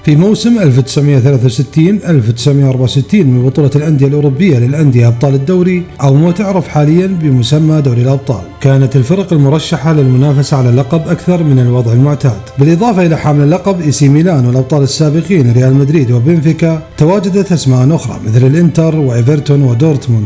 في موسم 1963-1964 من بطولة الأندية الأوروبية للأندية أبطال الدوري أو ما تعرف حاليا بمسمى دوري الأبطال، كانت الفرق المرشحة للمنافسة على اللقب أكثر من الوضع المعتاد، بالإضافة إلى حامل اللقب إي سي ميلان والأبطال السابقين ريال مدريد وبنفيكا. تواجدت أسماء أخرى مثل الإنتر وإيفرتون ودورتموند.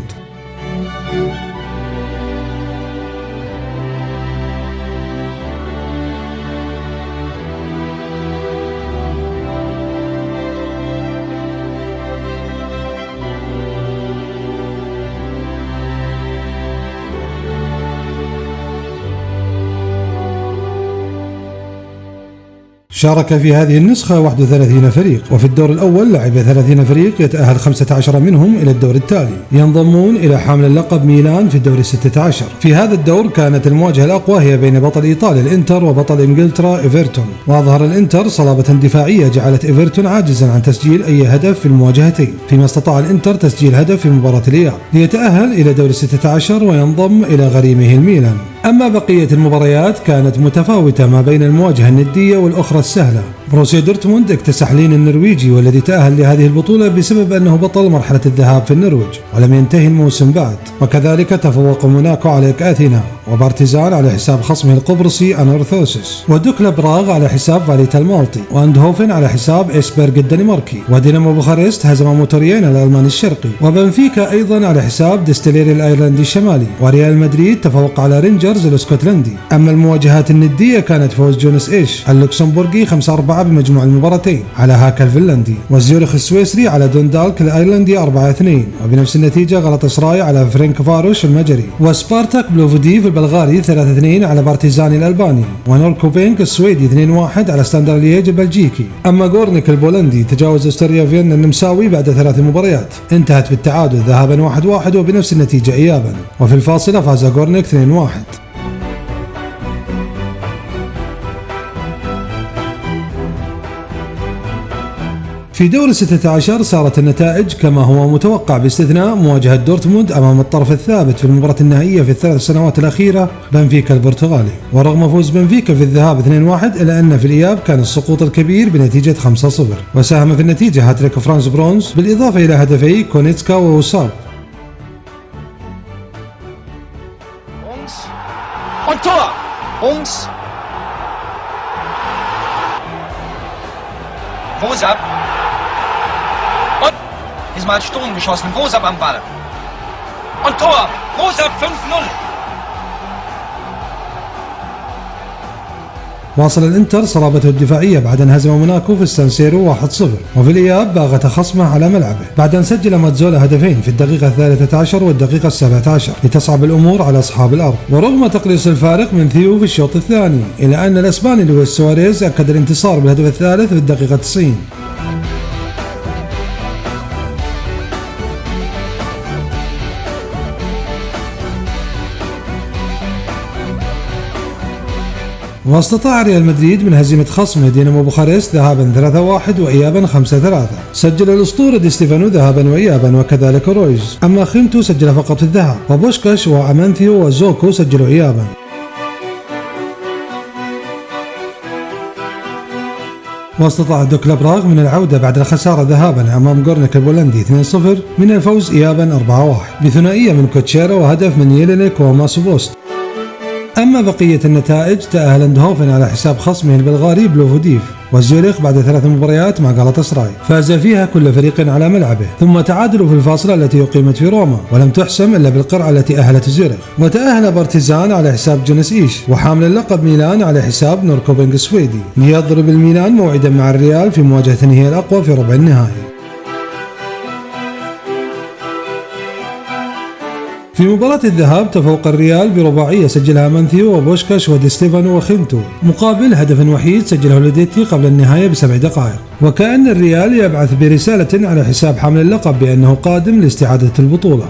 شارك في هذه النسخة 31 فريق، وفي الدور الأول لعب 30 فريق يتأهل 15 منهم إلى الدور التالي، ينضمون إلى حامل اللقب ميلان في الدور 16. في هذا الدور كانت المواجهة الأقوى هي بين بطل إيطاليا الإنتر وبطل إنجلترا إيفرتون، وأظهر الإنتر صلابة دفاعية جعلت إيفرتون عاجزا عن تسجيل أي هدف في المواجهتين، فيما استطاع الإنتر تسجيل هدف في مباراة الإياب ليتأهل إلى دور 16 وينضم إلى غريمه الميلان. أما بقية المباريات كانت متفاوتة ما بين المواجهة الندية والأخرى السهلة. بروسيا دورتموند اكتسح لين النرويجي والذي تأهل لهذه البطولة بسبب أنه بطل مرحلة الذهاب في النرويج ولم ينتهي الموسم بعد، وكذلك تفوق موناكو على أثينا، وبارتيزان على حساب خصمه القبرصي أنورثوسيس، ودوكلا براغ على حساب فاليتا المالطي، واندهوفن على حساب إسبرغ الدنماركي، ودينامو بوخارست هزم موتوريين الألماني الشرقي، وبنفيكا أيضا على حساب ديستيليري الأيرلندي الشمالي، وريال مدريد تفوق على رينجرز الاسكتلندي. أما المواجهات الندية كانت فوز جونس إيش اللوكسمبورغي 5-4 بمجموع المباراتين على هاكا الفنلندي، وزيورخ السويسري على دوندالك الأيرلندي 4-2، وبنفس النتيجة غلطسراي على فرينك فاروش المجري، وسبارتاك بلوفوديف البلغاري 3-2 على بارتيزان الألباني، ونوركوبينك السويدي 2-1 على ستاندر لييج البلجيكي. أما غورنيك البولندي تجاوز أستريا فيينا النمساوي بعد 3 مباريات انتهت بالتعادل ذهابا 1-1 وبنفس النتيجة إيابا، وفي الفاصلة فاز غورنيك 2-1. في دور 16 صارت النتائج كما هو متوقع باستثناء مواجهة دورتموند أمام الطرف الثابت في المباراة النهائية في ال3 سنوات الأخيرة بنفيكا البرتغالي، ورغم فوز بنفيكا في الذهاب 2-1 إلا أن في الإياب كان السقوط الكبير بنتيجة 5-0، وساهم في النتيجة هاتريك فرانز برونز بالإضافة إلى هدفي كونيتسكا ووساب. Diesmal Sturm geschossen, Wosab am Ball. Und Tor, Wosab 5-0. واصل الانتر صلابته الدفاعية بعد أن هزم موناكو في السانسيرو 1-0، وفي الإياب باغت خصمه على ملعبه بعد أن سجل ماتزولا هدفين في الدقيقة 13 والدقيقة 17 لتصعب الأمور على أصحاب الأرض، ورغم تقليص الفارق من ثيو في الشوط الثاني إلا أن الأسباني لويس سواريز أكد الانتصار بالهدف الثالث في الدقيقة 90. واستطاع ريال مدريد من هزيمة خصمه دينامو بوخارست ذهابا 3-1 وإيابا 5-3. سجل الأسطورة دي ستيفانو ذهابا وإيابا وكذلك رويز، أما خينتو سجل فقط في الذهاب، وبوشكاش وأمانثيو وزوكو سجلوا إيابا. واستطاع دوكلا براغ من العودة بعد الخسارة ذهابا أمام غورنيك البولندي 2-0 من الفوز إيابا 4-1 بثنائية من كوتشيرا وهدف من ييلينيك وماسو بوست. أما بقية النتائج تأهل اندهوفن على حساب خصمه البلغاري بلوفوديف، وزيورخ بعد 3 مباريات مع غلطسراي فاز فيها كل فريق على ملعبه، ثم تعادلوا في الفاصلة التي أقيمت في روما ولم تحسم إلا بالقرعة التي أهلت زيورخ، وتأهل بارتيزان على حساب جونس إيش، وحامل اللقب ميلان على حساب نوركوبينغ السويدي، ليضرب الميلان موعدا مع الريال في مواجهة هي الأقوى في ربع النهائي. في مباراة الذهاب تفوق الريال برباعية سجلها مانثيو وبوشكاش ودي ستيفانو وخينتو مقابل هدف وحيد سجله لوديتي قبل النهاية ب7 دقائق، وكأن الريال يبعث برسالة على حساب حامل اللقب بأنه قادم لاستعادة البطولة.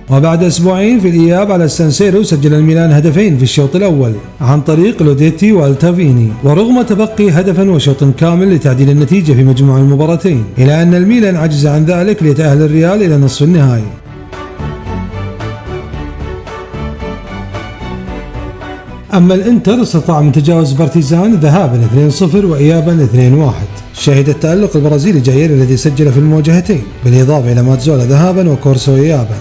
وبعد أسبوعين في الإياب على السانسيرو سجل الميلان هدفين في الشوط الأول عن طريق لوديتي والتافيني، ورغم تبقي هدفا وشوط كامل لتعديل النتيجة في مجموع المباراتين، إلى أن الميلان عجز عن ذلك ليتأهل الريال إلى نصف النهائي. أما الإنتر استطاع من تجاوز بارتيزان ذهابا 2-0 وإيابا 2-1. شهد التألق البرازيلي جاير الذي سجل في المواجهتين، بالإضافة إلى ماتزولا ذهابا وكورسو إيابا.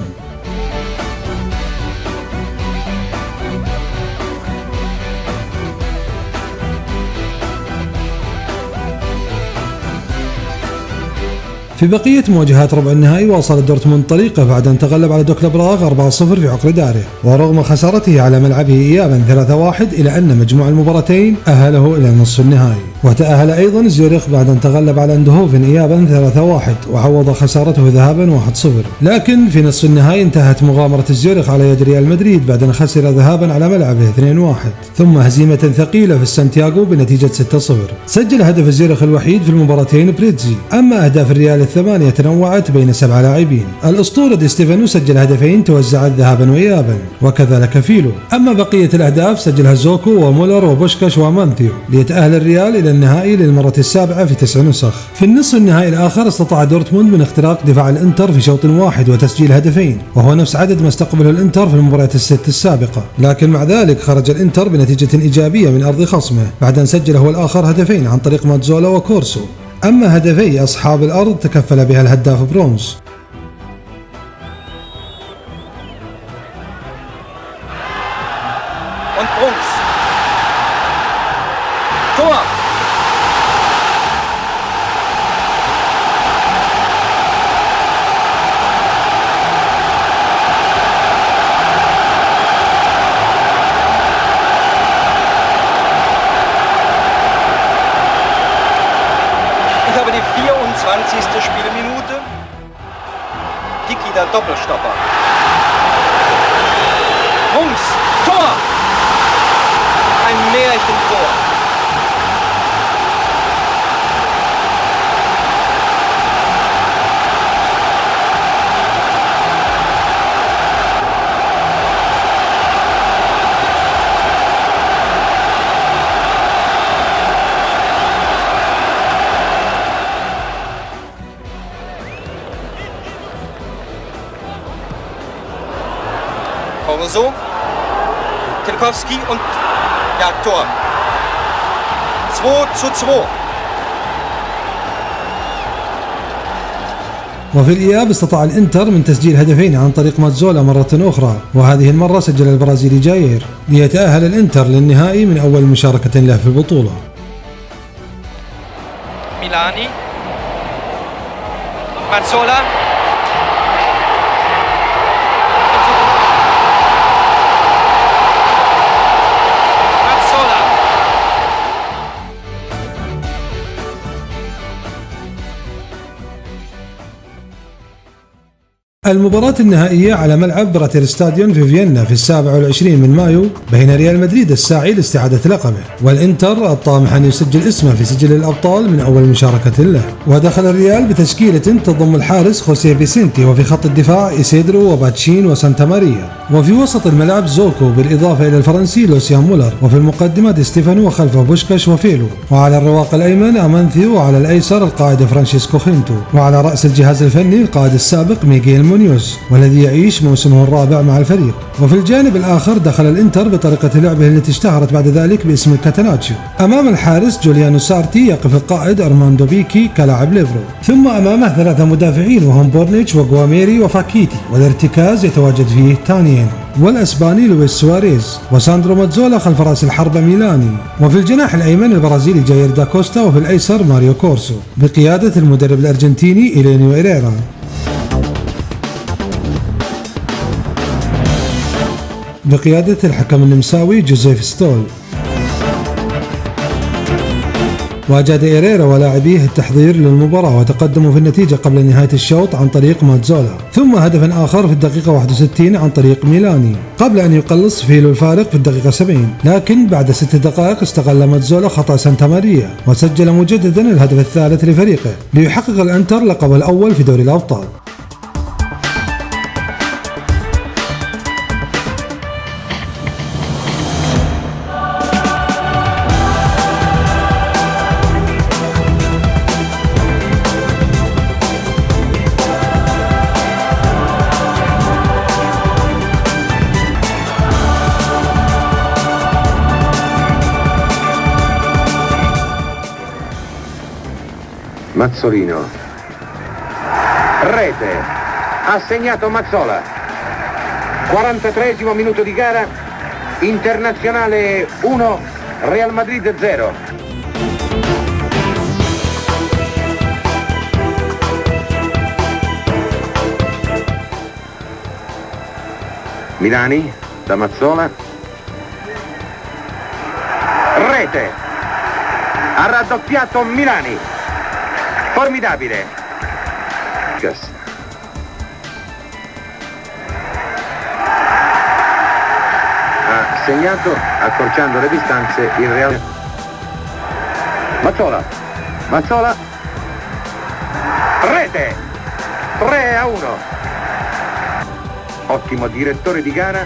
في بقية مواجهات ربع النهائي واصل دورتموند طريقه بعد أن تغلب على دوكلا براغ 4-0 في عقر داره، ورغم خسارته على ملعبه إيابا 3-1 إلى أن مجموع المباراتين أهله إلى نصف النهائي. وتأهل أيضا زيورخ بعد أن تغلب على اندهوفن إيابا 3-1 وعوض خسارته ذهابا 1-0. لكن في نصف النهائي انتهت مغامرة زيورخ على يد ريال مدريد بعد أن خسر ذهابا على ملعبه 2-1، ثم هزيمة ثقيلة في السانتياغو بنتيجة 6-0. سجل هدف زيورخ الوحيد في المباراتين بريتزي، أما أهداف الريال الثمانية تنوعت بين 7 لاعبين. الأسطورة دي ستيفانو سجل هدفين توزعت ذهابا وإيابا، وكذلك فيلو. أما بقية الأهداف سجلها زوكو ومولر وبوشكاش ومانثيو، ليتأهل الريال إلى النهائي للمرة السابعة في 9 نسخ. في النصف النهائي الآخر استطاع دورتموند من اختراق دفاع الإنتر في شوط واحد وتسجيل هدفين، وهو نفس عدد ما استقبله الإنتر في المباريات الست السابقة، لكن مع ذلك خرج الإنتر بنتيجة إيجابية من أرض خصمه بعد أن سجل هو الآخر هدفين عن طريق ماتزولا وكورسو. أما هدفي أصحاب الأرض تكفل بها الهداف برونز. Die 24. Spielminute. Dicky der Doppelstopper. Rungs, Tor! Ein Märchentor. So, Tilkowski und ja, Tor. 2-2. وفي الإياب استطاع الإنتر من تسجيل هدفين عن طريق ماتزولا مرة أخرى، وهذه المرة سجل البرازيلي جاير، ليتأهل الإنتر للنهائي من أول مشاركة له في البطولة. ميلاني ماتزولا المباراة النهائية على ملعب براتير ستاديون في فيينا في 27 من مايو بين ريال مدريد الساعي لاستعادة لقبه والإنتر الطامح أن يسجل اسمه في سجل الأبطال من أول مشاركة له. ودخل الريال بتشكيلة تضم الحارس خوسيه بيسنتي، وفي خط الدفاع إيسيدرو وباتشين وسانتا ماريا، وفي وسط الملعب زوكو بالإضافة إلى الفرنسي لوسيان مولر، وفي المقدمة دي ستيفانو وخلفه بوشكاش وفيلو، وعلى الرواق الأيمن أمانثيو، وعلى الأيسر القائد فرانشيسكو خينتو، وعلى رأس الجهاز الفني القائد السابق ميغيل مونيوز والذي يعيش موسمه الرابع مع الفريق. وفي الجانب الآخر دخل الإنتر بطريقة لعبه التي اشتهرت بعد ذلك باسم الكاتاناتشيو. أمام الحارس جوليانو سارتي يقف القائد أرماندو بيكي كلاعب ليبرو، ثم أمامه 3 مدافعين وهم بورنيتش وغواميري وفاكيتي، والارتكاز يتواجد فيه تانيين والأسباني لويس سواريز وساندرو ماتزولا خلف رأس الحربة ميلاني، وفي الجناح الأيمن البرازيلي جاير داكوستا، وفي الأيسر ماريو كورسو بقيادة المدرب الأرجنتيني إلينيو إيريرا. بقيادة الحكم النمساوي جوزيف ستول. وأجاد إيريرا ولاعبيه التحضير للمباراة وتقدموا في النتيجة قبل نهاية الشوط عن طريق ماتزولا، ثم هدف آخر في الدقيقة 61 عن طريق ميلاني قبل أن يقلص فيلو الفارق في الدقيقة 70، لكن بعد 6 دقائق استغل ماتزولا خطأ سانتا ماريا وسجل مجددا الهدف الثالث لفريقه ليحقق الإنتر لقبه الأول في دوري الأبطال. Mazzolino, rete, ha segnato Mazzola. 43esimo minuto di gara, Internazionale 1, Real Madrid 0. Milani da Mazzola, rete, ha raddoppiato Milani, formidabile. Ha segnato, accorciando le distanze, il Real. Mazzola, rete, 3-1. Ottimo direttore di gara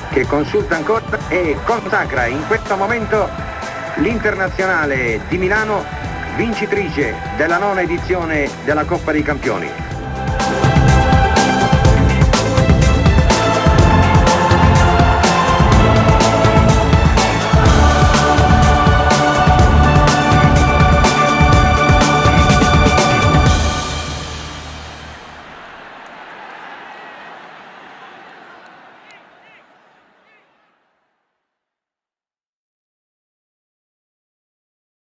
che consulta ancora e consacra in questo momento l'Internazionale di Milano vincitrice della 9ª edizione della Coppa dei Campioni.